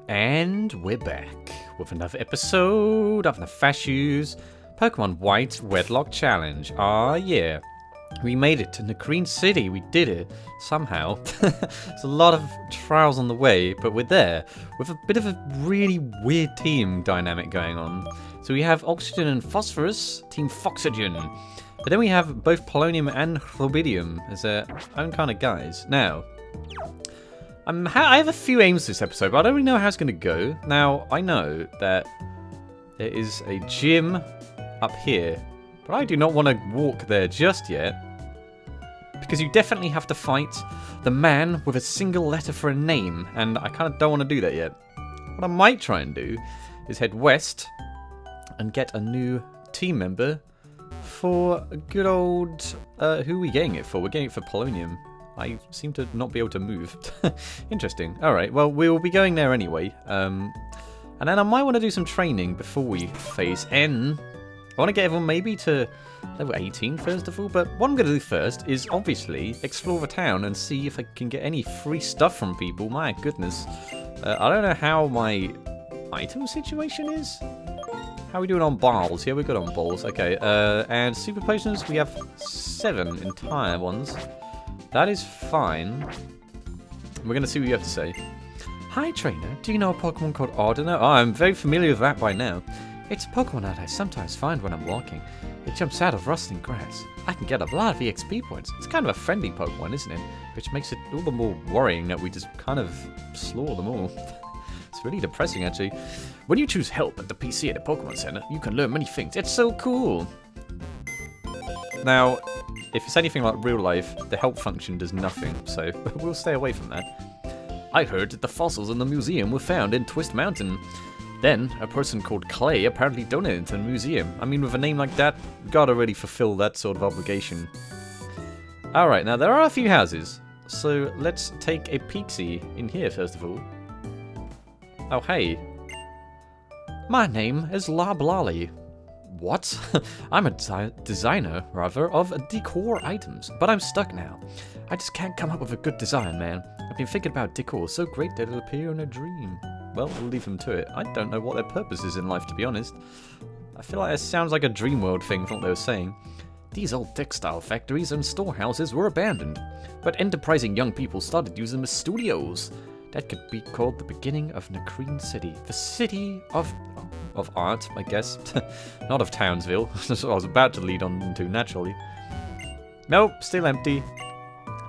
And we're back with another episode of Nefashuu's Pokemon White Wedlocke Challenge. Aw, yeah. We made it to Nefashuu City. We did it. Somehow. There's a lot of trials on the way, but we're there. With a bit of a really weird team dynamic going on. So we have Oxygen and Phosphorus, Team Foxygen. But then we have both Polonium and Rubidium as their own kind of guys. Now, I have a few aims this episode, but I don't really know how it's going to go. Now, I know that there is a gym up here, but I do not want to walk there just yet. Because you definitely have to fight the man with a single letter for a name, and I kind of don't want to do that yet. What I might try and do is head west and get a new team member for a good old... who are we getting it for? We're getting it for Polonium. I seem to not be able to move. Interesting. Alright, well, we'll be going there anyway. And then I might want to do some training before we face N. I want to get everyone maybe to level 18 first of all, but what I'm going to do first is obviously explore the town and see if I can get any free stuff from people. My goodness. I don't know how my item situation is. How are we doing on balls? Yeah, we're good on balls. Okay, and super potions, we have 7 entire ones. That is fine. We're going to see what you have to say. Hi, trainer. Do you know a Pokemon called Ordino? Oh, I'm very familiar with that by now. It's a Pokemon that I sometimes find when I'm walking. It jumps out of rustling grass. I can get a lot of EXP points. It's kind of a friendly Pokemon, isn't it? Which makes it all the more worrying that we just kind of slaughter them all. It's really depressing, actually. When you choose help at the PC at the Pokemon Center, you can learn many things. It's so cool. Now, if it's anything like real life, the help function does nothing, so we'll stay away from that. I heard that the fossils in the museum were found in Twist Mountain. Then, a person called Clay apparently donated to the museum. I mean, with a name like that, gotta really fulfill that sort of obligation. Alright, now there are a few houses, so let's take a peek-see in here first of all. Oh, hey. My name is Loblolly. What? I'm a designer, rather, of decor items, but I'm stuck now. I just can't come up with a good design, man. I've been thinking about decor so great that it'll appear in a dream. Well, we'll leave them to it. I don't know what their purpose is in life, to be honest. I feel like it sounds like a dream world thing from what they were saying. These old textile factories and storehouses were abandoned, but enterprising young people started using them as studios. That could be called the beginning of Nefashuu City. The city of art, I guess. Not of Townsville. That's what I was about to lead on into, naturally. Nope, still empty.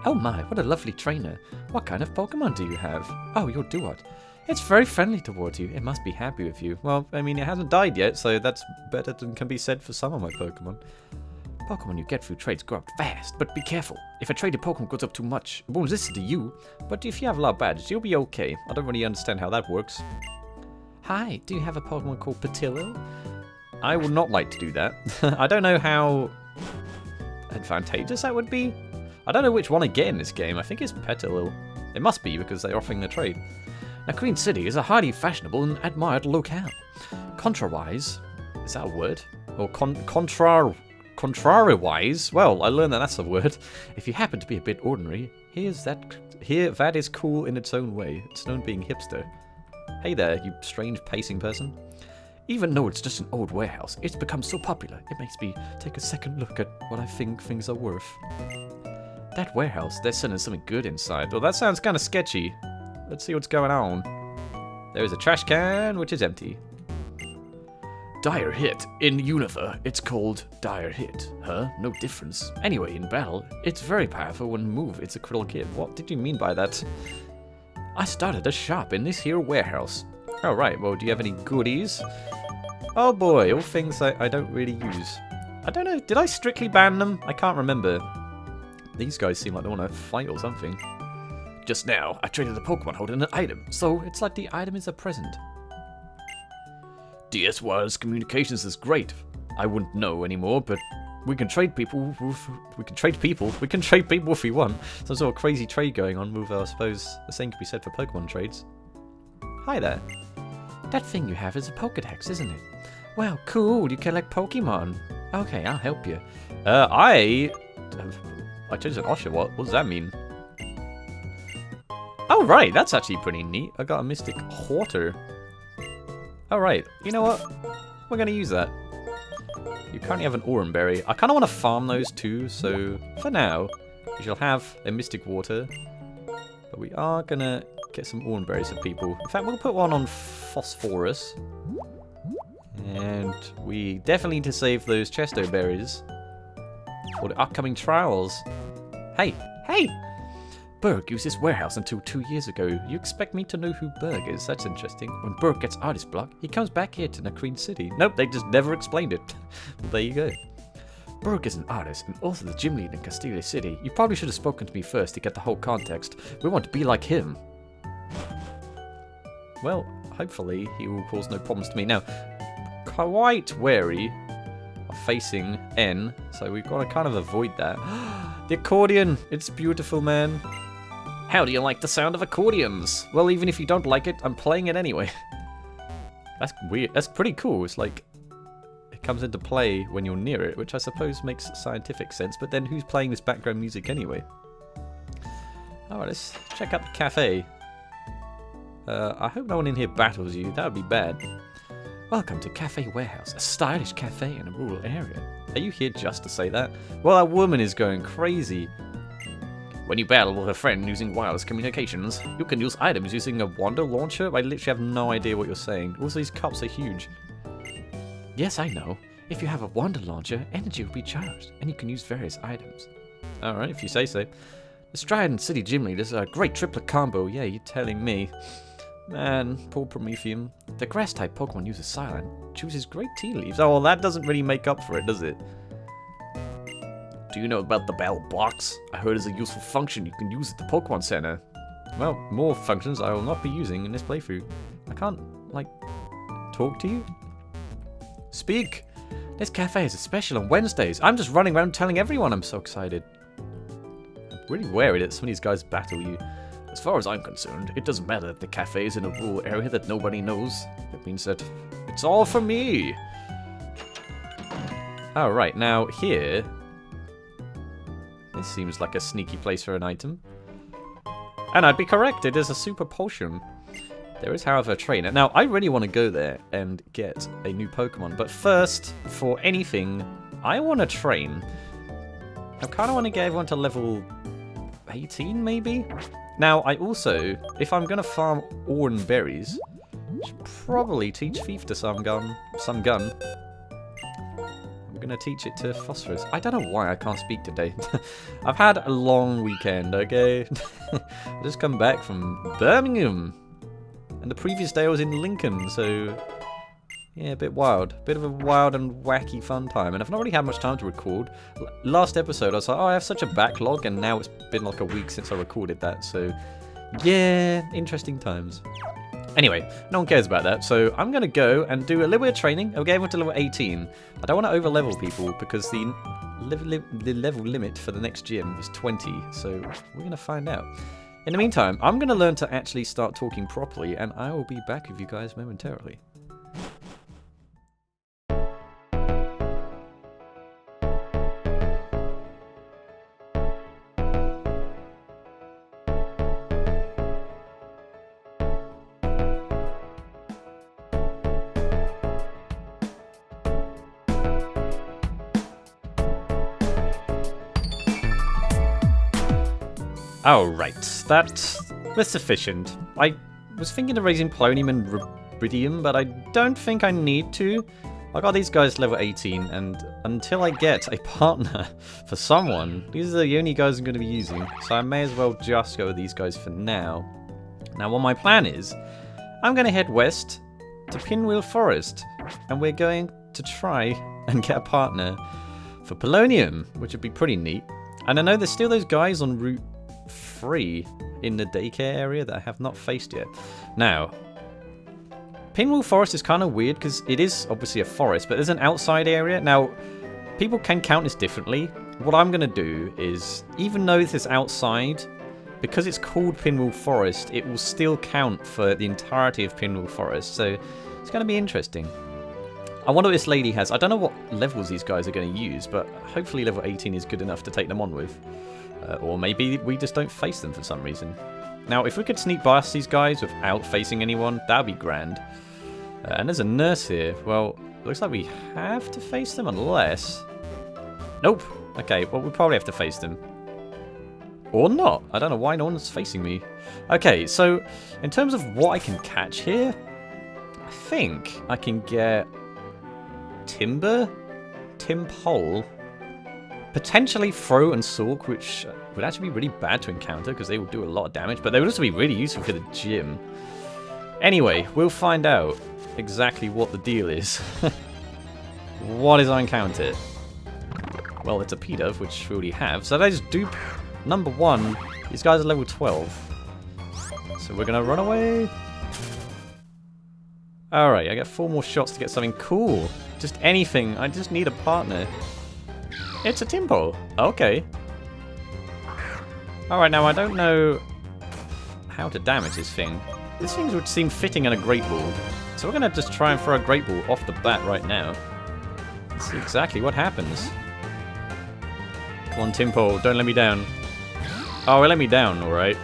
Oh my, what a lovely trainer. What kind of Pokemon do you have? Oh, your Duot. It's very friendly towards you. It must be happy with you. Well, I mean, it hasn't died yet, so that's better than can be said for some of my Pokemon. Pokemon you get through trades grow up fast, but be careful. If a traded Pokemon grows up too much, it won't listen to you. But if you have a lot of badges, you'll be okay. I don't really understand how that works. Hi, do you have a Pokemon called Patillo? I would not like to do that. I don't know how advantageous that would be. I don't know which one I get in this game. I think it's Petilil. It must be because they're offering the trade. Nefashuu City is a highly fashionable and admired locale. Contrariwise, is that a word? Or contrariwise? Well, I learned that that's a word. If you happen to be a bit ordinary, that is cool in its own way. It's known being hipster. Hey there, you strange pacing person. Even though it's just an old warehouse, it's become so popular, it makes me take a second look at what I think things are worth. That warehouse, they're selling something good inside. Well, that sounds kind of sketchy. Let's see what's going on. There is a trash can, which is empty. Dire hit. In Unova, it's called dire hit. Huh? No difference. Anyway, in battle, it's very powerful. When move, it's a critical hit. What did you mean by that? I started a shop in this here warehouse. Oh, right. Well, do you have any goodies? Oh boy, all things I don't really use. I don't know. Did I strictly ban them? I can't remember. These guys seem like they want to fight or something. Just now, I traded a Pokemon holding an item, so it's like the item is a present. DS Wireless Communications is great. I wouldn't know anymore, but we can trade people. We can trade people if we want. Some sort of crazy trade going on with, I suppose, the same could be said for Pokemon trades. Hi there. That thing you have is a Pokedex, isn't it? Well, cool. You collect Pokemon. Okay, I'll help you. I changed an Osha. What does that mean? Oh, right, that's actually pretty neat. I got a Mystic Water. Oh, right, you know what? We're going to use that. You currently have an Oranberry. I kind of want to farm those too, so for now, you shall have a Mystic Water. But we are going to get some Oranberries for people. In fact, we'll put one on Phosphorus. And we definitely need to save those Chesto Berries for the upcoming trials. Hey, hey! Berg used his warehouse until 2 years ago. You expect me to know who Berg is? That's interesting. When Berg gets artist block, he comes back here to Nacreen City. Nope, they just never explained it. Well, there you go. Berg is an artist and also the gym lead in Castilla City. You probably should have spoken to me first to get the whole context. We want to be like him. Well, hopefully he will cause no problems to me. Now, quite wary of facing N, so we've got to kind of avoid that. The accordion! It's beautiful, man. How do you like the sound of accordions? Well, even if you don't like it, I'm playing it anyway. That's weird. That's pretty cool. It's like it comes into play when you're near it, which I suppose makes scientific sense, but then who's playing this background music anyway? Alright, let's check out the cafe. I hope no one in here battles you. That would be bad. Welcome to Cafe Warehouse, a stylish cafe in a rural area. Are you here just to say that? Well, that woman is going crazy. When you battle with a friend using wireless communications, you can use items using a Wonder Launcher. I literally have no idea what you're saying. Also, these cups are huge. Yes, I know. If you have a Wonder Launcher, energy will be charged, and you can use various items. Alright, if you say so. The Strident City Gym Lead is a great triplet combo. Yeah, you're telling me. Man, poor Prometheum. The grass-type Pokemon uses Silent, chooses great tea leaves. Oh, well, that doesn't really make up for it, does it? Do you know about the Battle Box? I heard it's a useful function you can use at the Pokemon Center. Well, more functions I will not be using in this playthrough. I can't, like, talk to you? Speak! This cafe is a special on Wednesdays. I'm just running around telling everyone I'm so excited. I'm really wary that some of these guys battle you. As far as I'm concerned, it doesn't matter that the cafe is in a rural area that nobody knows. It means that it's all for me. Alright, now here... This seems like a sneaky place for an item. And I'd be correct, it is a super potion. There is, however, a trainer. Now, I really want to go there and get a new Pokemon. But first, for anything, I want to train. I kind of want to get everyone to level 18, maybe? Now, I also, if I'm going to farm Oran Berries, should probably teach Thief to some gun. I'm going to teach it to Phosphorus. I don't know why I can't speak today. I've had a long weekend, okay? I just come back from Birmingham. And the previous day I was in Lincoln, so... Yeah, a bit wild. Bit of a wild and wacky fun time. And I've not really had much time to record. Last episode I was like, oh, I have such a backlog, and now it's been like a week since I recorded that, so... Yeah, interesting times. Anyway, no one cares about that, so I'm going to go and do a little bit of training. I'll get everyone to level 18. I don't want to over-level people, because the level limit for the next gym is 20, so we're going to find out. In the meantime, I'm going to learn to actually start talking properly, and I will be back with you guys momentarily. Alright, that was sufficient. I was thinking of raising Polonium and Rubidium, but I don't think I need to. I got these guys level 18, and until I get a partner for someone, these are the only guys I'm going to be using, so I may as well just go with these guys for now. Now, what my plan is, I'm going to head west to Pinwheel Forest, and we're going to try and get a partner for Polonium, which would be pretty neat. And I know there's still those guys on Route 3 in the daycare area that I have not faced yet. Now, Pinwheel Forest is kind of weird because it is obviously a forest, but there's an outside area. Now, people can count this differently. What I'm going to do is, even though this is outside, because it's called Pinwheel Forest, it will still count for the entirety of Pinwheel Forest. So it's going to be interesting. I wonder what this lady has. I don't know what levels these guys are going to use, but hopefully level 18 is good enough to take them on with. Or maybe we just don't face them for some reason. Now, if we could sneak past these guys without facing anyone, that'd be grand. And there's a nurse here. Well, looks like we have to face them unless... Nope. Okay, well, we probably have to face them. Or not. I don't know why no one's facing me. Okay, so in terms of what I can catch here, I think I can get Timber, Timpole, potentially Throw and Sork, which would actually be really bad to encounter because they would do a lot of damage, but they would also be really useful for the gym. Anyway, we'll find out exactly what the deal is. What is our encounter? Well, it's a P-Dove, which we already have. So that is dupe number 1. These guys are level 12. So we're going to run away. Alright, I get 4 more shots to get something cool. Just anything. I just need a partner. It's a Timpo. Okay. Alright, now I don't know how to damage this thing. This thing would seem fitting in a Great Ball. So we're going to just try and throw a Great Ball off the bat right now. Let's see exactly what happens. Come on, Timpo, don't let me down. Oh, it let me down, alright.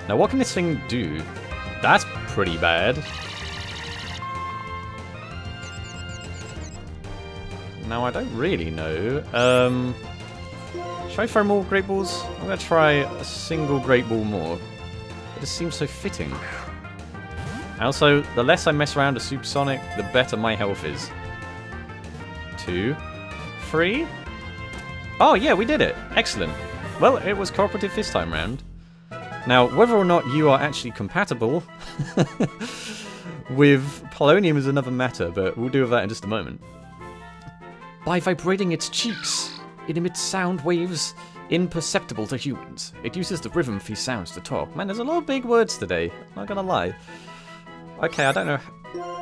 Now, what can this thing do? That's pretty bad. Now, I don't really know. Should I throw more Great Balls? I'm going to try a single Great Ball more. It just seems so fitting. Also, the less I mess around with Supersonic, the better my health is. 2, 3. Oh, yeah, we did it. Excellent. Well, it was cooperative this time round. Now, whether or not you are actually compatible with polonium is another matter, but we'll deal with that in just a moment. By vibrating its cheeks, it emits sound waves imperceptible to humans. It uses the rhythm of these sounds to talk. Man, there's a lot of big words today. Not gonna lie. Okay, I don't know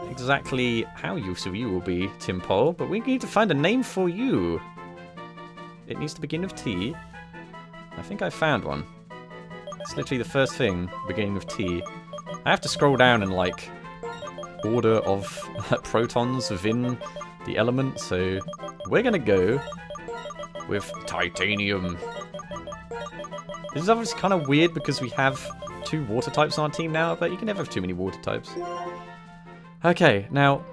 exactly how useful you will be, Timpole, but we need to find a name for you. It needs to begin with T. I think I found one. It's literally the first thing, beginning with T. I have to scroll down in, like, order of protons within the element, so we're gonna go with titanium. This is obviously kind of weird because we have 2 water types on our team now, but you can never have too many water types. Okay, now,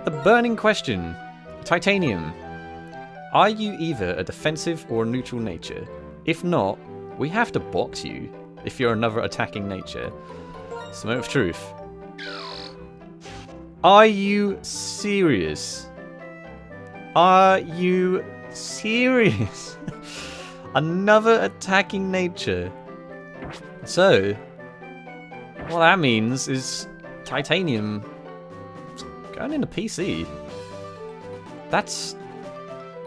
the burning question. Titanium. Are you either a defensive or a neutral nature? If not, we have to box you if you're another attacking nature. It's the moment of truth. Are you serious? Are you serious? Another attacking nature. So, what that means is titanium going into PC. That's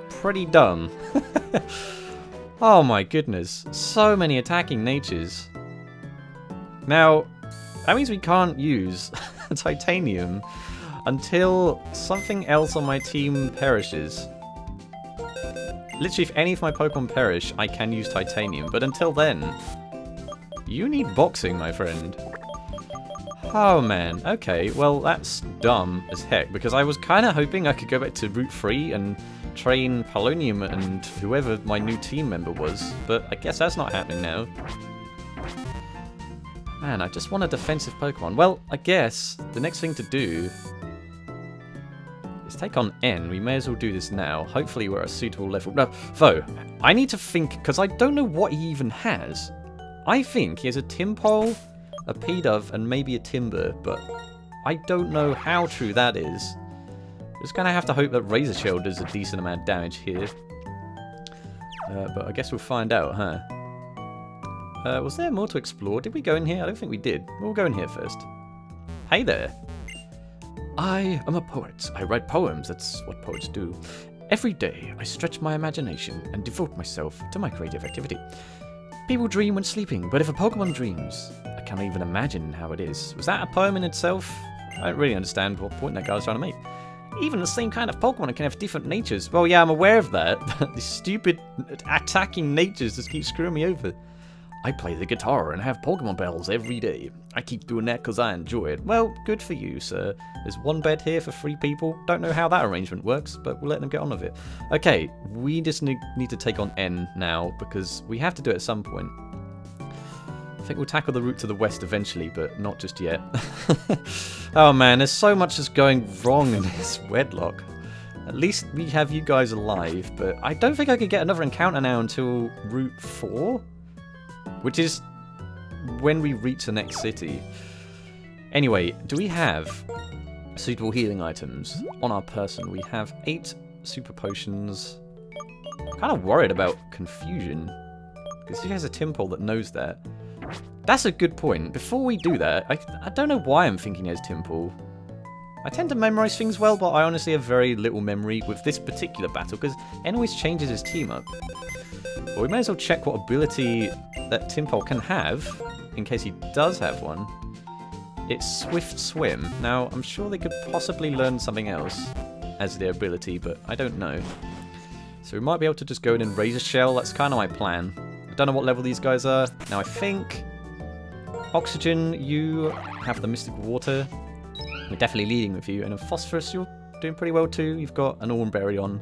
pretty dumb. Oh my goodness, so many attacking natures. Now, that means we can't use titanium until something else on my team perishes. Literally, if any of my Pokemon perish, I can use titanium, but until then, you need boxing, my friend. Oh man, okay, well that's dumb as heck, because I was kind of hoping I could go back to Route 3 and train Polonium and whoever my new team member was, but I guess that's not happening now. Man, I just want a defensive Pokemon. Well, I guess the next thing to do is take on N. We may as well do this now. Hopefully we're at a suitable level. No, though, I need to think, because I don't know what he even has. I think he has a Timpole, a P-Dove, and maybe a Timber, but I don't know how true that is. Just gonna have to hope that Razor Shell does a decent amount of damage here. But I guess we'll find out, huh? Was there more to explore? Did we go in here? I don't think we did. We'll go in here first. Hey there. I am a poet. I write poems. That's what poets do. Every day, I stretch my imagination and devote myself to my creative activity. People dream when sleeping, but if a Pokemon dreams, I can't even imagine how it is. Was that a poem in itself? I don't really understand what point that guy was trying to make. Even the same kind of Pokemon can have different natures. Well, yeah, I'm aware of that. These stupid attacking natures just keep screwing me over. I play the guitar and have Pokemon battles every day. I keep doing that because I enjoy it. Well, good for you, sir. There's 1 bed here for 3 people. Don't know how that arrangement works, but we'll let them get on with it. Okay, we just need to take on N now because we have to do it at some point. I think we'll tackle the route to the west eventually, but not just yet. Oh man, there's so much that's going wrong in this wedlock. At least we have you guys alive, but I don't think I could get another encounter now until Route 4, which is when we reach the next city. Anyway, do we have suitable healing items on our person? We have 8 super potions. I'm kind of worried about confusion, because he has a Timpole that knows that. That's a good point. Before we do that, I don't know why I'm thinking he has Timpole. I tend to memorize things well, but I honestly have very little memory with this particular battle, because N always changes his team up. Well, we may as well check what ability that Timpole can have, in case he does have one. It's Swift Swim. Now, I'm sure they could possibly learn something else as their ability, but I don't know. So we might be able to just go in and Razor Shell. That's kind of my plan. I don't know what level these guys are. Now, I think Oxygen, you have the Mystic Water. We're definitely leading with you. And in Phosphorus, you're doing pretty well too. You've got an Oranberry on.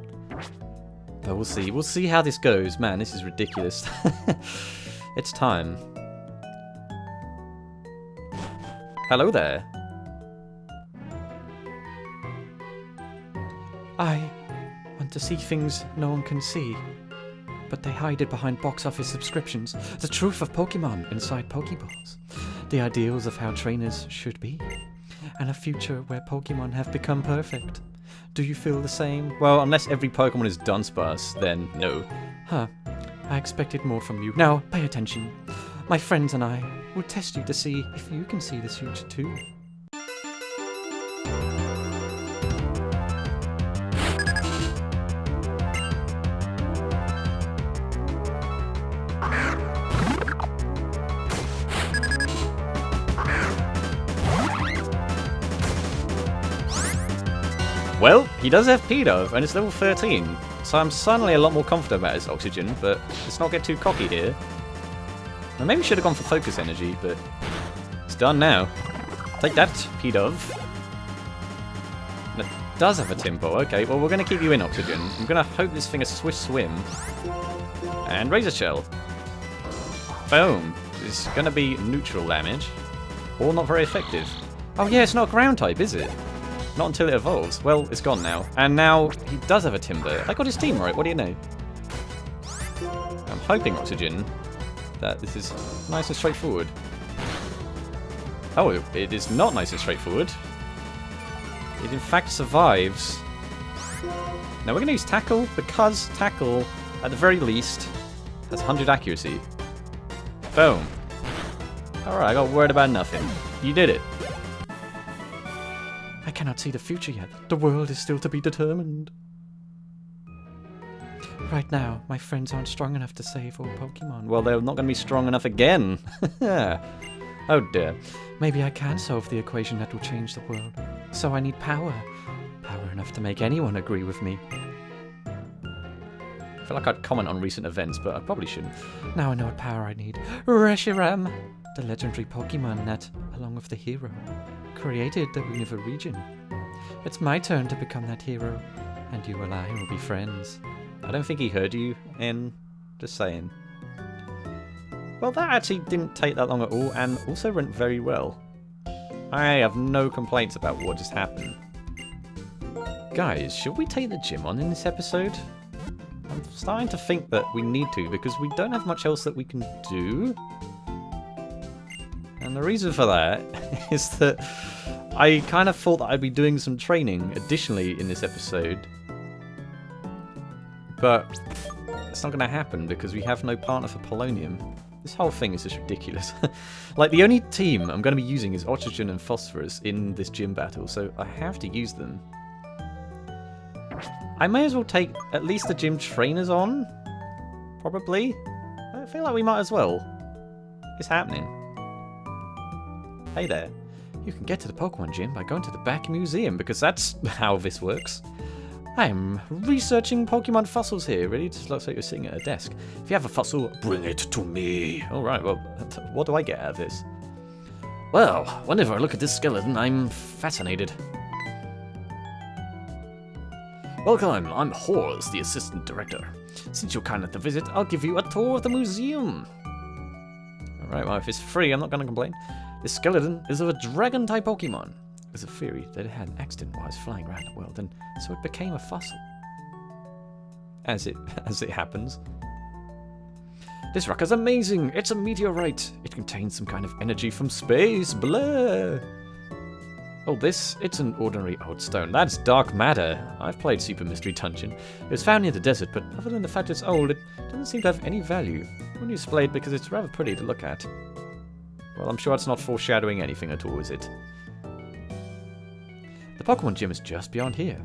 But we'll see. We'll see how this goes. Man, this is ridiculous. It's time. Hello there. I want to see things no one can see, but they hide it behind box office subscriptions. The truth of Pokemon inside Pokeballs. The ideals of how trainers should be. And a future where Pokemon have become perfect. Do you feel the same? Well, unless every Pokemon is Dunsparce, then no. Huh. I expected more from you. Now, pay attention. My friends and I will test you to see if you can see this future too. Well, he does have Pidove, and it's level 13, so I'm suddenly a lot more confident about his Oxygen, but let's not get too cocky here. I maybe should have gone for Focus Energy, but it's done now. Take that, Pidove. And it does have a Timpole. Okay, well, we're going to keep you in Oxygen. I'm going to hope this thing is Swift Swim. And Razor Shell. Boom. It's going to be neutral damage, or not very effective. Oh yeah, it's not a ground type, is it? Not until it evolves. Well, it's gone now. And now he does have a Timber. I got his team right, what do you know? I'm hoping, Oxygen, that this is nice and straightforward. Oh, it is not nice and straightforward. It in fact survives. Now we're going to use Tackle, because Tackle, at the very least, has 100 accuracy. Boom. Alright, I got worried about nothing. You did it. I cannot see the future yet. The world is still to be determined. Right now, my friends aren't strong enough to save all Pokemon. Well, they're not going to be strong enough again. Oh dear. Maybe I can solve the equation that will change the world. So I need power. Power enough to make anyone agree with me. I feel like I'd comment on recent events, but I probably shouldn't. Now I know what power I need. Reshiram! The legendary Pokemon that, along with the hero, created the Unova region. It's my turn to become that hero, and you and I will be friends. I don't think he heard you, and just saying. Well, that actually didn't take that long at all, and also went very well. I have no complaints about what just happened. Guys, should we take the gym on in this episode? I'm starting to think that we need to, because we don't have much else that we can do. And the reason for that is that I kind of thought that I'd be doing some training additionally in this episode. But it's not going to happen because we have no partner for Polonium. This whole thing is just ridiculous. Like, the only team I'm going to be using is Oxygen and Phosphorus in this gym battle, so I have to use them. I may as well take at least the gym trainers on. Probably. I feel like we might as well. It's happening. Hey there. You can get to the Pokemon gym by going to the back museum, because that's how this works. I'm researching Pokemon fossils here. Really? It just looks like you're sitting at a desk. If you have a fossil, bring it to me. Alright, well, what do I get out of this? Well, whenever I look at this skeleton, I'm fascinated. Welcome, I'm Horse, the assistant director. Since you're kind enough to visit, I'll give you a tour of the museum. Alright, well, if it's free, I'm not going to complain. This skeleton is of a dragon-type Pokemon. There's a theory that it had an accident while it was flying around the world, and so it became a fossil. As it happens. This rock is amazing! It's a meteorite! It contains some kind of energy from space! Blah! Oh, it's an ordinary old stone. That's dark matter. I've played Super Mystery Dungeon. It was found near the desert, but other than the fact it's old, it doesn't seem to have any value. Only displayed because it's rather pretty to look at. Well, I'm sure it's not foreshadowing anything at all, is it? The Pokemon gym is just beyond here.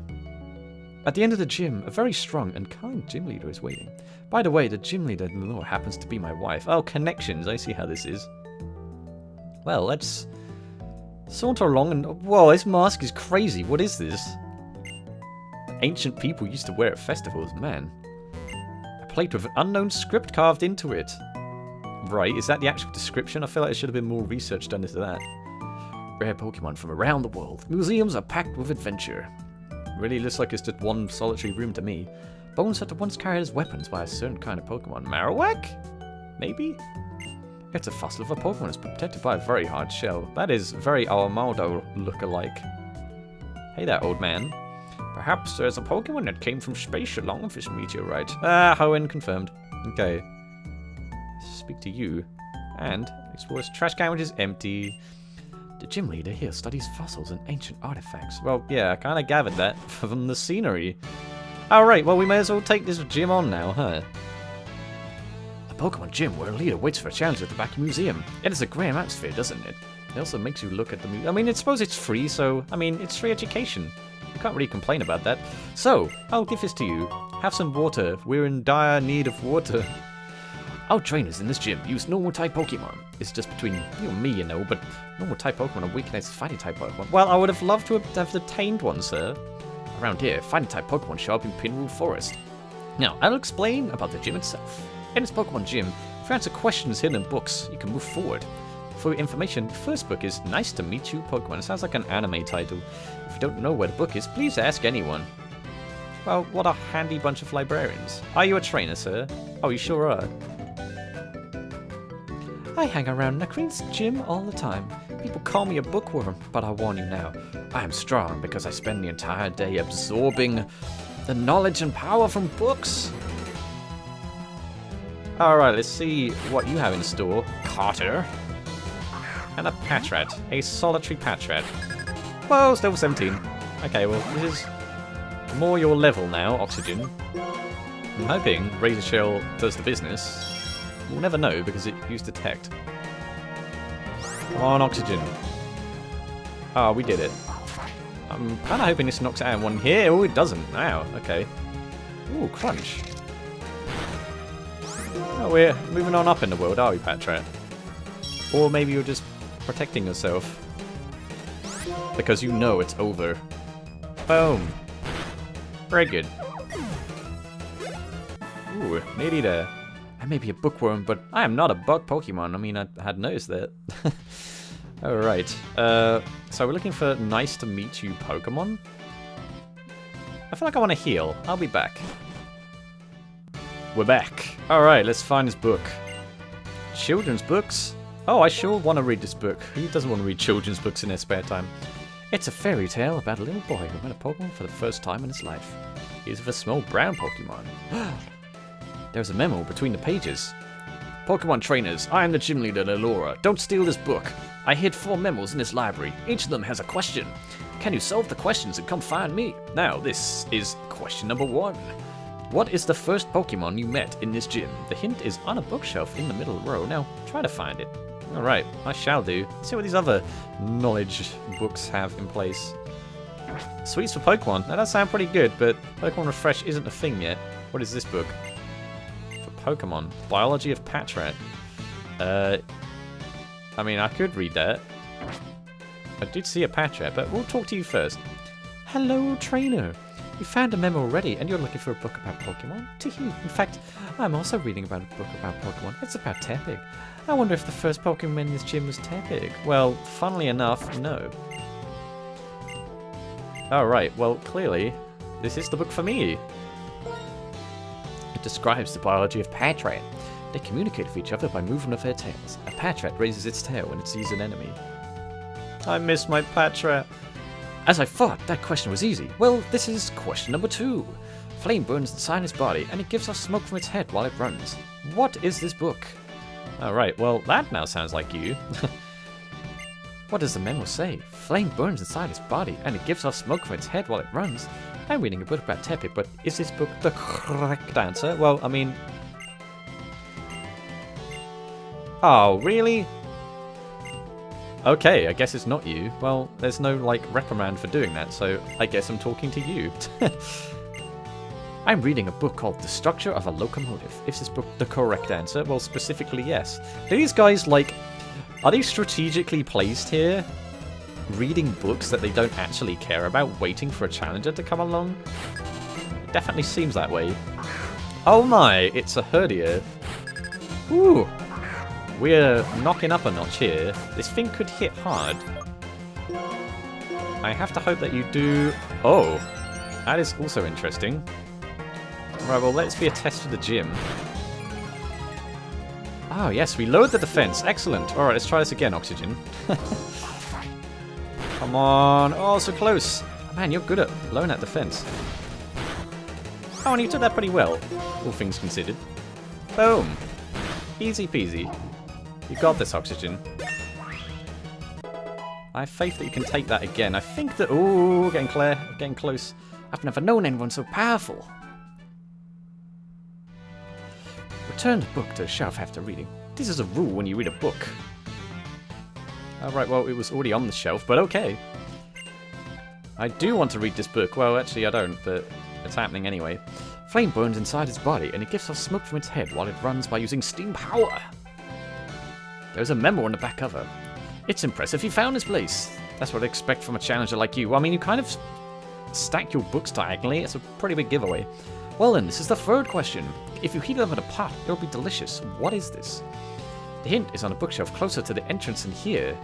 At the end of the gym, a very strong and kind gym leader is waiting. By the way, the gym leader, Lenora, happens to be my wife. Oh, connections. I see how this is. Well, let's saunter along and... Whoa, this mask is crazy. What is this? Ancient people used to wear it at festivals. Man. A plate with an unknown script carved into it. Right, is that the actual description? I feel like there should have been more research done into that. Rare Pokemon from around the world. Museums are packed with adventure. Really looks like it's just one solitary room to me. Bones that were once carried as weapons by a certain kind of Pokemon. Marowak? Maybe? It's a fossil of a Pokemon that's protected by a very hard shell. That is very Awamaldo look-alike. Hey there, old man. Perhaps there's a Pokemon that came from space along with this meteorite. Ah, Hoenn confirmed. Okay. Speak to you. And explore this trash can, which is empty. The gym leader here studies fossils and ancient artifacts. Well, yeah, I kind of gathered that from the scenery. Alright, well, we may as well take this gym on now, huh? A Pokemon gym where a leader waits for a challenge at the back museum. It is a grand atmosphere, doesn't it? It also makes you look at the museum. I mean, I suppose it's free, so, I mean, it's free education. You can't really complain about that. So, I'll give this to you. Have some water. We're in dire need of water. Our trainers in this gym use normal type Pokemon. It's just between you and me, you know, but normal type Pokemon are weak against fighting type Pokemon. Well, I would have loved to have obtained one, sir. Around here, fighting type Pokemon show up in Pinwheel Forest. Now, I'll explain about the gym itself. In this Pokemon gym, if you answer questions hidden in books, you can move forward. For your information, the first book is Nice to Meet You Pokemon. It sounds like an anime title. If you don't know where the book is, please ask anyone. Well, what a handy bunch of librarians. Are you a trainer, sir? Oh, you sure are. I hang around Nacreen's gym all the time. People call me a bookworm, but I warn you now, I am strong because I spend the entire day absorbing the knowledge and power from books. Alright, let's see what you have in store, Carter. And a Patrat, a solitary Patrat. Whoa, still 17. Okay, well, this is more your level now, Oxygen. I'm hoping Razor Shell does the business. We'll never know because it used Detect. Come on, Oxygen. Oh, we did it. I'm kind of hoping this knocks out in one here. Oh, it doesn't. Wow, okay. Ooh, Crunch. Oh, we're moving on up in the world, are we, Patrat? Or maybe you're just protecting yourself. Because you know it's over. Boom. Very good. Ooh, nearly there. I may be a bookworm, but I am not a bug Pokemon. I mean, I had noticed that. Alright. So we're looking for nice to meet you Pokemon. I feel like I want to heal. I'll be back. We're back. Alright, let's find this book. Children's books? Oh, I sure want to read this book. Who doesn't want to read children's books in their spare time? It's a fairy tale about a little boy who met a Pokemon for the first time in his life. He's with a small brown Pokemon. There's a memo between the pages. Pokemon trainers, I am the gym leader, Lenora. Don't steal this book. I hid 4 memos in this library. Each of them has a question. Can you solve the questions and come find me? Now, this is question number 1. What is the first Pokemon you met in this gym? The hint is on a bookshelf in the middle row. Now, try to find it. Alright, I shall do. Let's see what these other knowledge books have in place. Sweets for Pokemon. Now, that sounds pretty good, but Pokemon Refresh isn't a thing yet. What is this book? Pokemon. Biology of Patrat. I mean, I could read that. I did see a Patrat, but we'll talk to you first. Hello, trainer. You found a memo already, and you're looking for a book about Pokemon? In fact, I'm also reading about a book about Pokemon. It's about Tepig. I wonder if the first Pokemon in this gym was Tepig. Well, funnily enough, no. Alright, well, clearly, this is the book for me. Describes the biology of Patrat. They communicate with each other by movement of their tails. A Patrat raises its tail when it sees an enemy. I missed my Patrat. As I thought, that question was easy. Well, this is question number 2. Flame burns inside its body, and it gives off smoke from its head while it runs. What is this book? Alright, well, that now sounds like you. What does the memo say? Flame burns inside its body, and it gives off smoke from its head while it runs. I'm reading a book about Tepe, but is this book the correct answer? Well, I mean... Oh, really? Okay, I guess it's not you. Well, there's no, like, reprimand for doing that, so I guess I'm talking to you. I'm reading a book called The Structure of a Locomotive. Is this book the correct answer? Well, specifically, yes. Do these guys, like... Are they strategically placed here? Reading books that they don't actually care about, waiting for a challenger to come along? It definitely seems that way. Oh my, it's a herdia. Ooh. We're knocking up a notch here. This thing could hit hard. I have to hope that you do... Oh, that is also interesting. Right, well, let's be a test for the gym. Oh, yes, we lowered the defense. Excellent. Alright, let's try this again, Oxygen. Come on. Oh, so close. Man, you're good at lowering that defense. Oh, and you took that pretty well, all things considered. Boom. Easy peasy. You got this, Oxygen. I have faith that you can take that again. I think that... Ooh, getting close. I've never known anyone so powerful. Return the book to the shelf after reading. This is a rule when you read a book. Alright, well, it was already on the shelf, but okay. I do want to read this book. Well, actually, I don't, but it's happening anyway. Flame burns inside its body, and it gives off smoke from its head while it runs by using steam power. There's a memo on the back cover. It's impressive you found this place. That's what I expect from a challenger like you. Well, I mean, you kind of stack your books diagonally. It's a pretty big giveaway. Well then, this is the third question. If you heat it up in a pot, it'll be delicious. What is this? The hint is on a bookshelf closer to the entrance in here.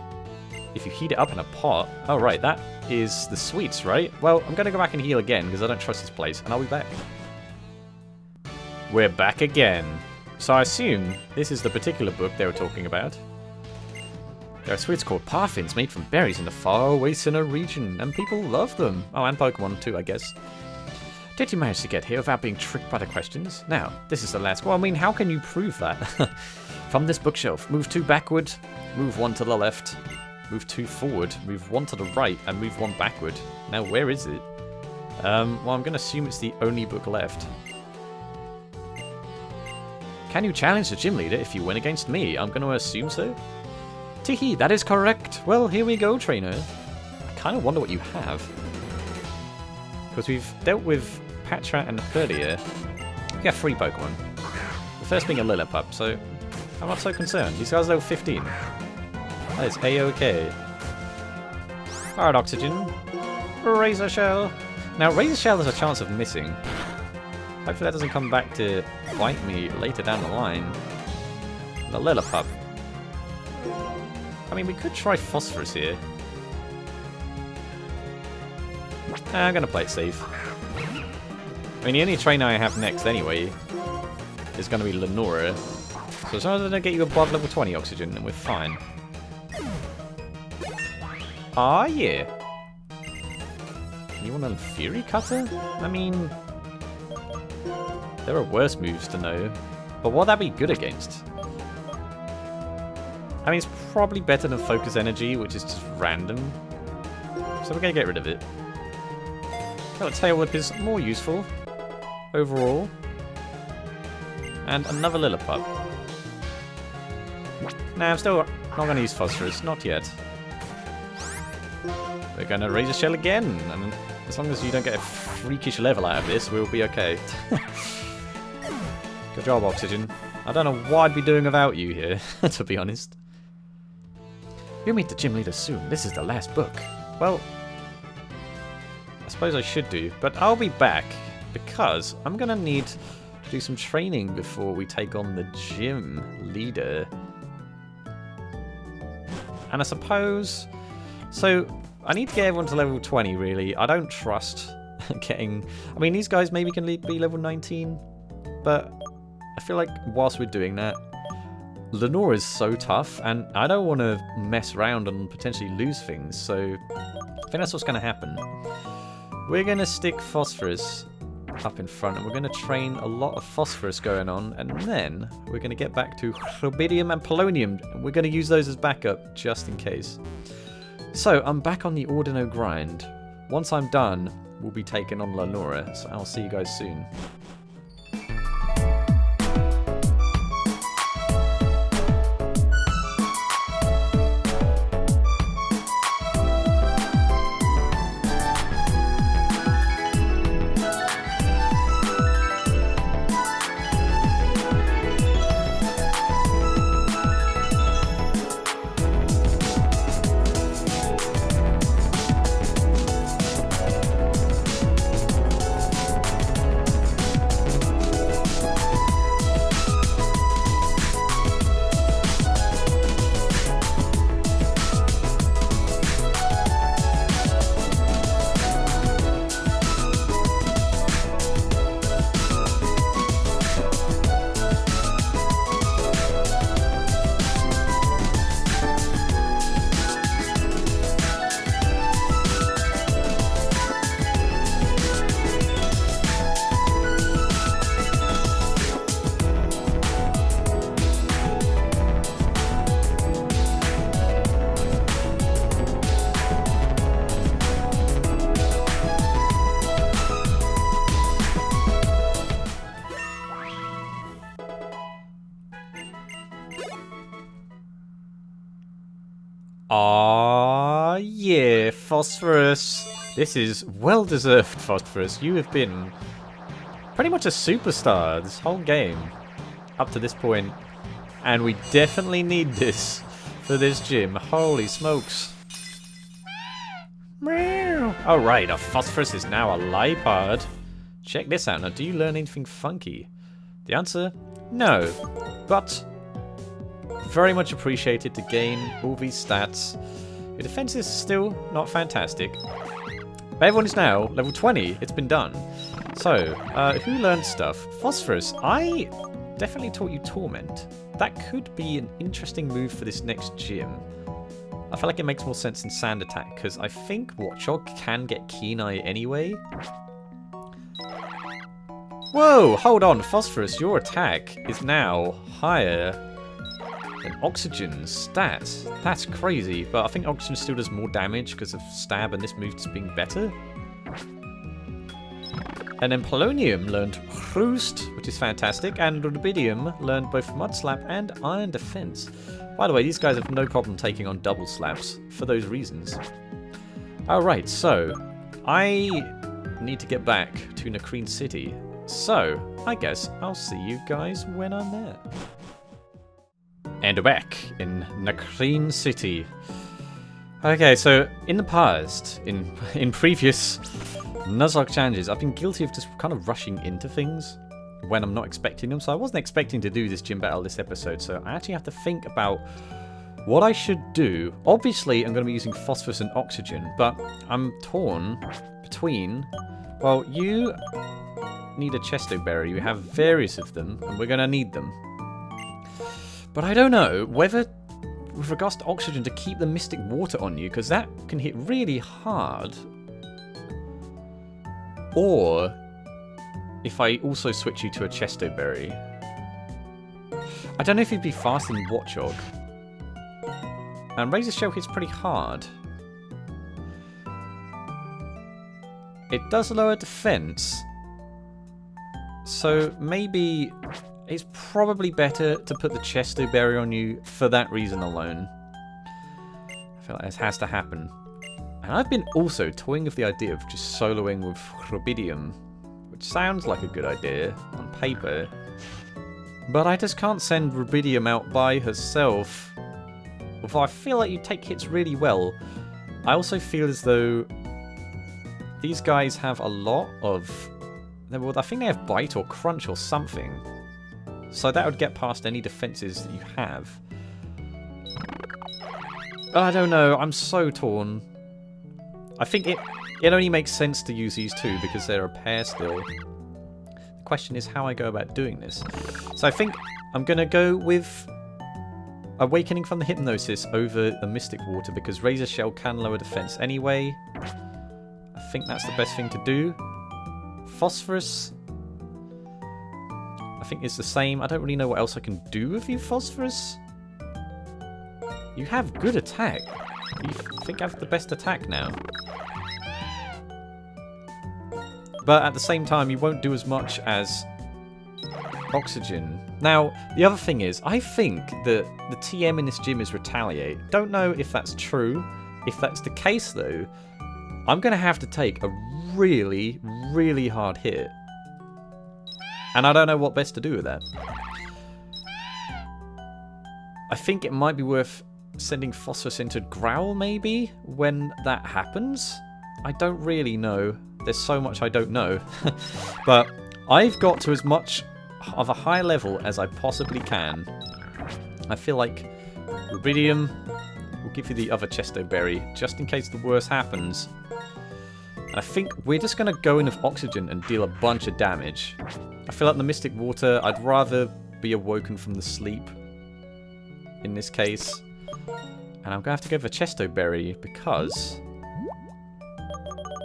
If you heat it up in a pot... Oh right, that is the sweets, right? Well, I'm going to go back and heal again because I don't trust this place, and I'll be back. We're back again. So I assume this is the particular book they were talking about. There are sweets called parfins made from berries in the faraway Sinnoh region, and people love them. Oh, and Pokemon too, I guess. Did you manage to get here without being tricked by the questions? Now, this is the last... Well, I mean, how can you prove that? From this bookshelf, move 2 backward, move 1 to the left, move 2 forward, move 1 to the right, and move 1 backward. Now, where is it? Well, I'm going to assume it's the only book left. Can you challenge the gym leader if you win against me? I'm going to assume so. Teehee, that is correct. Well, here we go, trainer. I kind of wonder what you have. Because we've dealt with Patrat and Herdia. We have 3 Pokemon. The first being a Lillipup, so I'm not so concerned. These guys are level 15. That is A-OK. Alright, Oxygen. Razor Shell. Now, Razor Shell has a chance of missing. Hopefully that doesn't come back to bite me later down the line. The Lillipup. I mean, we could try Phosphorus here. I'm going to play it safe. I mean, the only trainer I have next anyway is going to be Lenora. So as long as I don't get you above level 20 Oxygen, then we're fine. Ah, yeah. You want a Fury Cutter? I mean... There are worse moves to know. But what'd that be good against? I mean, it's probably better than Focus Energy, which is just random. So we're going to get rid of it. Tail Whip is more useful overall. And another Lillipup. Nah, I'm still not going to use Phosphorus. Not yet. We're going to Razor Shell again. And as long as you don't get a freakish level out of this, we'll be okay. Good job, Oxygen. I don't know what I'd be doing without you here, to be honest. You'll meet the gym leader soon. This is the last book. Well... I suppose I should do, but I'll be back because I'm going to need to do some training before we take on the gym leader. And I suppose... So, I need to get everyone to level 20, really. I don't trust getting... I mean, these guys maybe can be level 19, but I feel like whilst we're doing that, Lenora is so tough, and I don't want to mess around and potentially lose things, so I think that's what's going to happen. We're going to stick Phosphorus up in front, and we're going to train a lot of Phosphorus going on, and then we're going to get back to Rubidium and Polonium, and we're going to use those as backup, just in case. So, I'm back on the Ordino grind. Once I'm done, we'll be taking on Lenora, so I'll see you guys soon. Ah, yeah, Phosphorus. This is well-deserved, Phosphorus. You have been pretty much a superstar this whole game up to this point. And we definitely need this for this gym. Holy smokes. Alright, our Phosphorus is now a Lipard. Check this out. Now, do you learn anything funky? The answer, no. But very much appreciated to gain all these stats. Your defense is still not fantastic. But everyone is now level 20. It's been done. So, who learned stuff? Phosphorus. I definitely taught you Torment. That could be an interesting move for this next gym. I feel like it makes more sense in Sand Attack, because I think Watchog can get Keen Eye anyway. Whoa, hold on, Phosphorus, your attack is now higher than Oxygen's stats. That's crazy, but I think Oxygen still does more damage because of Stab and this move just being better. And then Polonium learned Roost, which is fantastic, and Rubidium learned both Mud Slap and Iron Defense. By the way, these guys have no problem taking on double slaps for those reasons. Alright, so I need to get back to Nacrene City. So, I guess I'll see you guys when I'm there. And we're back in Nacrene City. Okay, so in the past, in previous Nuzlocke challenges, I've been guilty of just kind of rushing into things when I'm not expecting them. So I wasn't expecting to do this gym battle this episode, so I actually have to think about what I should do. Obviously, I'm going to be using Phosphorus and Oxygen, but I'm torn between, well, you need a Chesto Berry. We have various of them, and we're going to need them. But I don't know whether, with regards to Oxygen, to keep the Mystic Water on you, because that can hit really hard, or if I also switch you to a Chesto Berry. I don't know if you'd be faster than Watchog. And Razor Shell hits pretty hard. It does lower defense. So maybe it's probably better to put the Chesto Berry on you for that reason alone. I feel like this has to happen. And I've been also toying with the idea of just soloing with Rubidium, which sounds like a good idea on paper, but I just can't send Rubidium out by herself. Although I feel like you take hits really well, I also feel as though these guys have a lot of, well, I think they have Bite or Crunch or something, so that would get past any defenses that you have. I don't know, I'm so torn. I think it only makes sense to use these two because they're a pair still. Quite question is how I go about doing this. So I think I'm going to go with Awakening from the Hypnosis over the Mystic Water because Razor Shell can lower defense anyway. I think that's the best thing to do. Phosphorus, I think it's the same. I don't really know what else I can do with you, Phosphorus. You have good attack. You think I have the best attack now. But at the same time, you won't do as much as Oxygen. Now, the other thing is, I think that the TM in this gym is Retaliate. Don't know if that's true. If that's the case, though, I'm going to have to take a really, really hard hit. And I don't know what best to do with that. I think it might be worth sending Phosphorus into Growl, maybe, when that happens. I don't really know. There's so much I don't know. But I've got to as much of a high level as I possibly can. I feel like Rubidium will give you the other Chesto Berry, just in case the worst happens. And I think we're just going to go in with Oxygen and deal a bunch of damage. I feel like the Mystic Water, I'd rather be awoken from the sleep in this case. And I'm going to have to go for Chesto Berry because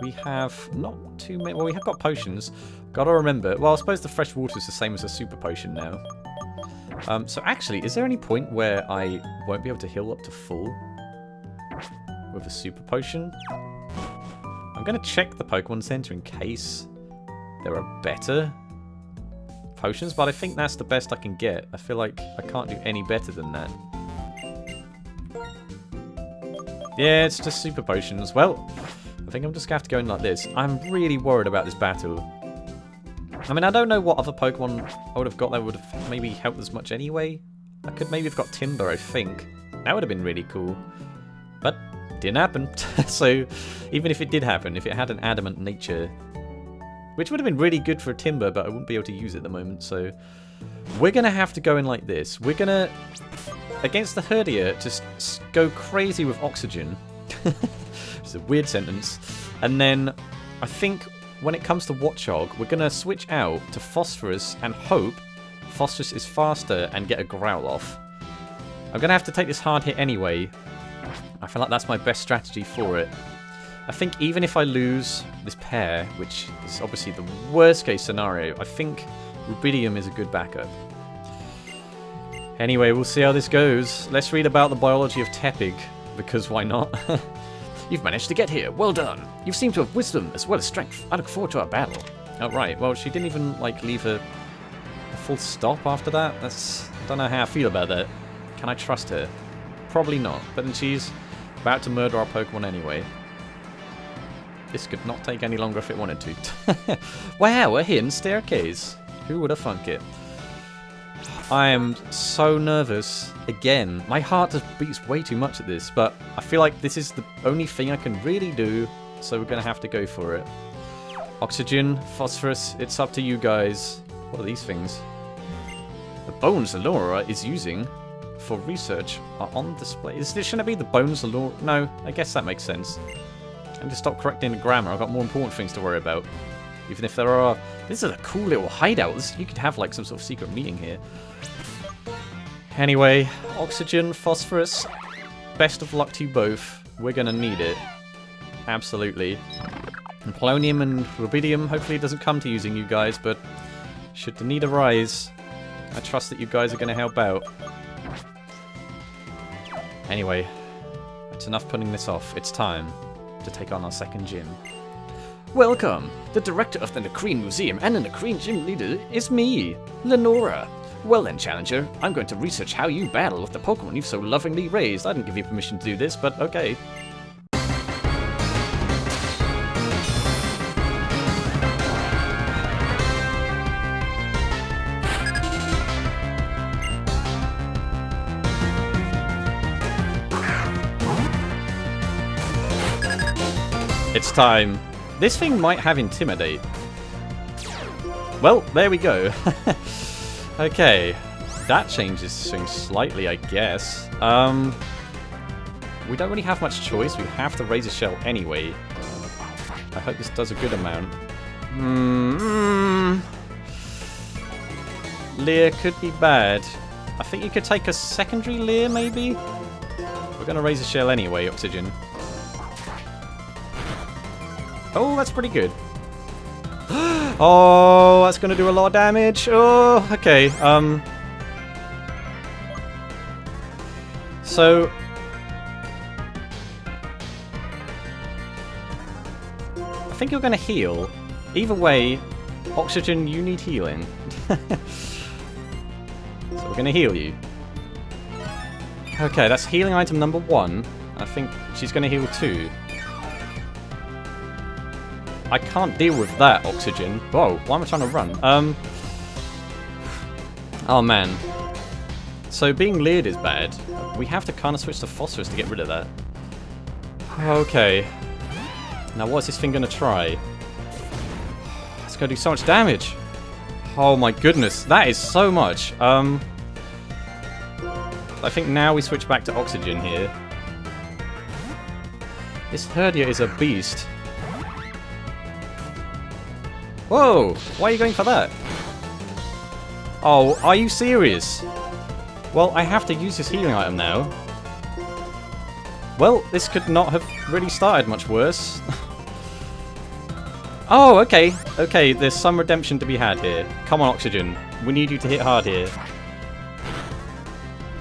we have not too many. Well, we have got potions. Gotta remember. Well, I suppose the fresh water is the same as a super potion now. So actually, is there any point where I won't be able to heal up to full with a super potion? I'm gonna check the Pokemon Center in case there are better potions, but I think that's the best I can get. I feel like I can't do any better than that. Yeah, it's just super potions. Well, I think I'm just going to have to go in like this. I'm really worried about this battle. I mean, I don't know what other Pokemon I would have got that would have maybe helped as much anyway. I could maybe have got Timber, I think. That would have been really cool. But it didn't happen. So, even if it did happen, if it had an adamant nature, which would have been really good for a Timber, but I wouldn't be able to use it at the moment, so we're going to have to go in like this. We're going to, against the Herdier, just go crazy with Oxygen. It's a weird sentence. And then I think when it comes to Watchog, we're going to switch out to Phosphorus and hope Phosphorus is faster and get a Growl off. I'm going to have to take this hard hit anyway. I feel like that's my best strategy for it. I think even if I lose this pair, which is obviously the worst case scenario, I think Rubidium is a good backup. Anyway, we'll see how this goes. Let's read about the biology of Tepig, because why not? You've managed to get here. Well done. You seem to have wisdom as well as strength. I look forward to our battle. Oh, right. Well, she didn't even, like, leave a full stop after that. I don't know how I feel about that. Can I trust her? Probably not. But then she's about to murder our Pokemon anyway. This could not take any longer if it wanted to. Wow, a hidden staircase. Who would have thunk it? I am so nervous. Again, my heart just beats way too much at this, but I feel like this is the only thing I can really do, so we're going to have to go for it. Oxygen, Phosphorus, it's up to you guys. What are these things? The bones Lenora is using for research are on display. Shouldn't it be the bones Lenora? No, I guess that makes sense. And to stop correcting the grammar, I've got more important things to worry about. Even if there are... This is a cool little hideout. You could have like some sort of secret meeting here. Anyway, Oxygen, Phosphorus, best of luck to you both. We're going to need it. Absolutely. And Polonium and Rubidium, hopefully it doesn't come to using you guys, but should the need arise, I trust that you guys are going to help out. Anyway, it's enough putting this off. It's time to take on our second gym. Welcome! The director of the Nakreen Museum and the Nakreen Gym leader is me, Lenora. Well then, Challenger, I'm going to research how you battle with the Pokemon you've so lovingly raised. I didn't give you permission to do this, but okay. It's time. This thing might have Intimidate. Well, there we go. Okay. That changes things slightly, I guess. We don't really have much choice. We have to raise a shell anyway. I hope this does a good amount. Leer could be bad. I think you could take a secondary Leer, maybe? We're going to raise a shell anyway, Oxygen. Oh, that's pretty good. Oh, that's going to do a lot of damage. Oh, okay. So... I think you're going to heal. Either way, Oxygen, you need healing. So we're going to heal you. Okay, that's healing item number 1. I think she's going to heal 2. I can't deal with that, Oxygen. Whoa, why am I trying to run? Oh, man. So being leered is bad. We have to kind of switch to Phosphorus to get rid of that. Okay. Now what's this thing going to try? It's going to do so much damage. Oh my goodness, that is so much. I think now we switch back to Oxygen here. This Herdia is a beast. Whoa! Why are you going for that? Oh, are you serious? Well, I have to use this healing item now. Well, this could not have really started much worse. Oh, okay. Okay, there's some redemption to be had here. Come on, Oxygen. We need you to hit hard here.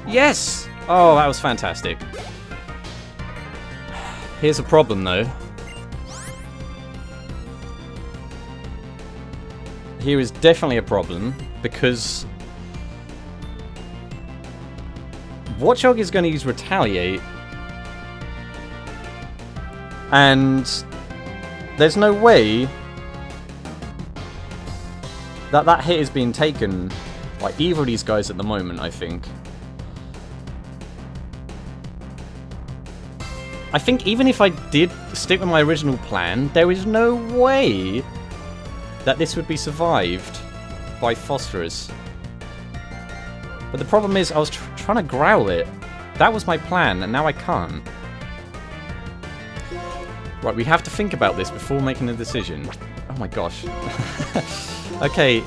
Yes! Oh, that was fantastic. Here's a problem, though. Here is definitely a problem, because Watchog is going to use Retaliate, and there's no way that that hit is being taken by either of these guys at the moment, I think. I think even if I did stick with my original plan, there is no way that this would be survived by Phosphorus. But the problem is I was trying to growl it. That was my plan, and now I can't. Right, we have to think about this before making a decision. Oh my gosh. Okay,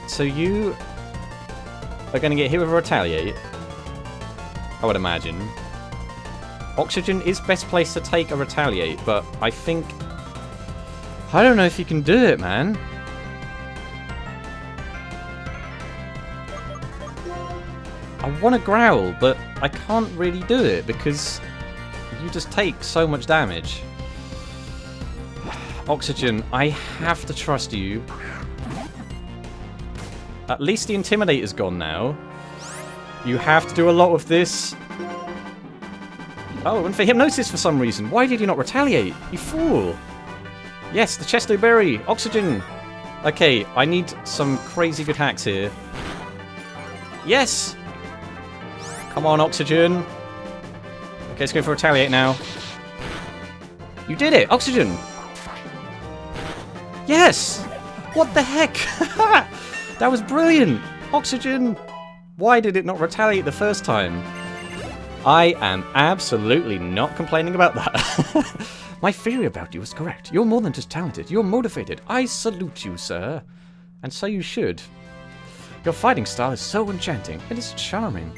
so you are going to get hit with a Retaliate, I would imagine. Oxygen is best placed to take a Retaliate, but I think... I don't know if you can do it, man. I want to growl, but I can't really do it because you just take so much damage. Oxygen, I have to trust you. At least the Intimidator's gone now. You have to do a lot with this. Oh, and for Hypnosis for some reason. Why did you not retaliate? You fool. Yes, the Chesto Berry. Oxygen. Okay, I need some crazy good hacks here. Yes! Come on, Oxygen. Okay, let's go for Retaliate now. You did it! Oxygen! Yes! What the heck? That was brilliant! Oxygen! Why did it not retaliate the first time? I am absolutely not complaining about that. My theory about you is correct. You're more than just talented. You're motivated. I salute you, sir. And so you should. Your fighting style is so enchanting. It is charming.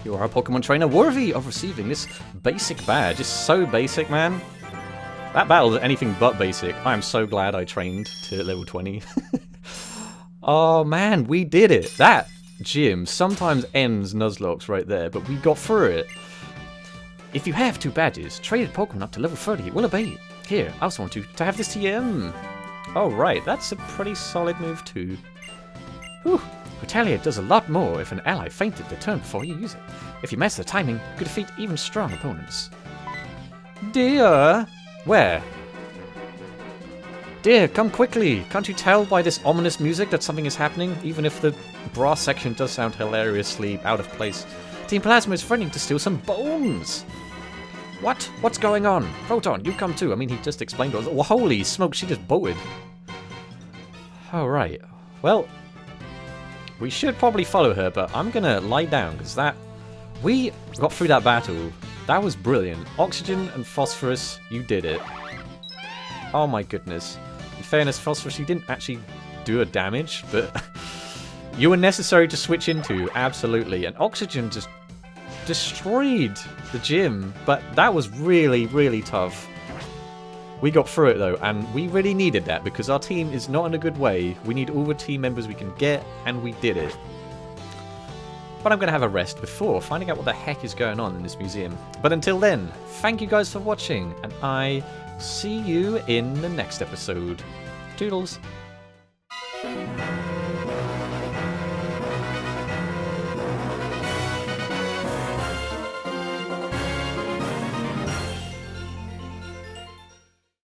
You are a Pokemon trainer worthy of receiving this basic badge. It's so basic, man. That battle is anything but basic. I am so glad I trained to level 20. Oh man, we did it. That gym sometimes ends Nuzlocke right there, but we got through it. If you have 2 badges, traded Pokemon up to level 30 will obey you. Here, I also want you to have this TM. Oh right, that's a pretty solid move too. Whew. Retaliate does a lot more if an ally fainted the turn before you use it. If you mess the timing, you could defeat even strong opponents. Dear! Where? Dear, come quickly! Can't you tell by this ominous music that something is happening, even if the brass section does sound hilariously out of place? Team Plasma is threatening to steal some bones! What? What's going on? Proton, you come too. I mean, he just explained all. Well, holy smoke, she just bolted. Alright. Well, we should probably follow her, but I'm gonna lie down, because that... We got through that battle. That was brilliant. Oxygen and Phosphorus, you did it. Oh my goodness. In fairness, Phosphorus, you didn't actually do a damage, but... You were necessary to switch into, absolutely. And Oxygen just destroyed the gym, but that was really, really tough. We got through it though, and we really needed that because our team is not in a good way. We need all the team members we can get, and we did it. But I'm going to have a rest before finding out what the heck is going on in this museum. But until then, thank you guys for watching, and I see you in the next episode. Toodles.